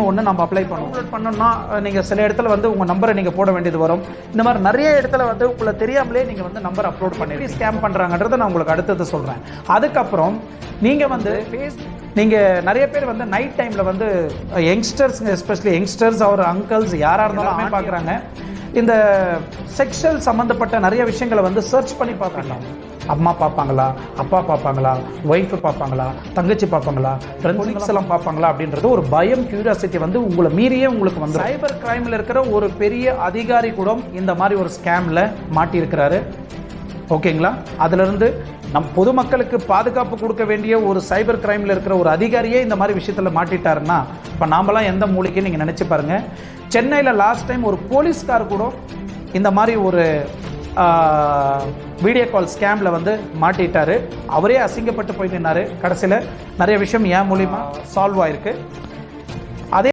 ஓடிபின்னு ஒன்று நம்ம அப்ளை பண்ணுவோம். அப்லோட் பண்ணோம்னா நீங்கள் சில இடத்துல வந்து உங்கள் நம்பரை நீங்கள் போட வேண்டியது வரும். இந்த மாதிரி நிறைய இடத்துல வந்து உங்களை தெரியாமலே நீங்கள் வந்து நம்பர் அப்லோட் பண்ணி ஸ்கேம் பண்ணுறாங்கன்றதை நான் உங்களுக்கு அடுத்தது சொல்கிறேன். அதுக்கப்புறம் நீங்கள் வந்து நீங்கள் நிறைய பேர் வந்து நைட் டைமில் வந்து யங்ஸ்டர்ஸ், எஸ்பெஷலி யங்ஸ்டர்ஸ் அவர் அங்கிள்ஸ் யாராக இருந்தாலும் பார்க்குறாங்க. இந்த செக்ஷுவல் சம்மந்தப்பட்ட நிறைய விஷயங்களை வந்து சர்ச் பண்ணி பார்க்கலாம். அம்மா பார்ப்பாங்களா, அப்பா பார்ப்பாங்களா, ஒய்ஃபு பார்ப்பாங்களா, தங்கச்சி பார்ப்பாங்களா, ஃப்ரெண்ட்ஸ் எல்லாம் பார்ப்பாங்களா அப்படின்றது ஒரு பயம், கியூரியாசிட்டி வந்து உங்களை மீறியே உங்களுக்கு வந்து. சைபர் கிரைமில் இருக்கிற ஒரு பெரிய அதிகாரி கூட இந்த மாதிரி ஒரு ஸ்கேமில் மாட்டியிருக்கிறாரு. ஓகேங்களா? அதிலிருந்து நம் பொதுமக்களுக்கு பாதுகாப்பு கொடுக்க வேண்டிய ஒரு சைபர் கிரைமில் இருக்கிற ஒரு அதிகாரியே இந்த மாதிரி விஷயத்தில் மாட்டிட்டாருன்னா இப்போ நாமெல்லாம் எந்த மூலிக்கு நீங்கள் நினச்சி பாருங்கள். சென்னையில் லாஸ்ட் டைம் ஒரு போலீஸ்கார் கூட இந்த மாதிரி ஒரு வீடியோ கால் ஸ்கேமில் வந்து மாட்டிட்டாரு. அவரே அசிங்கப்பட்டு போய் நின்னாரு. கடைசியில் நிறைய விஷயம் ஏன் மூலியமாக சால்வ் ஆயிருக்கு.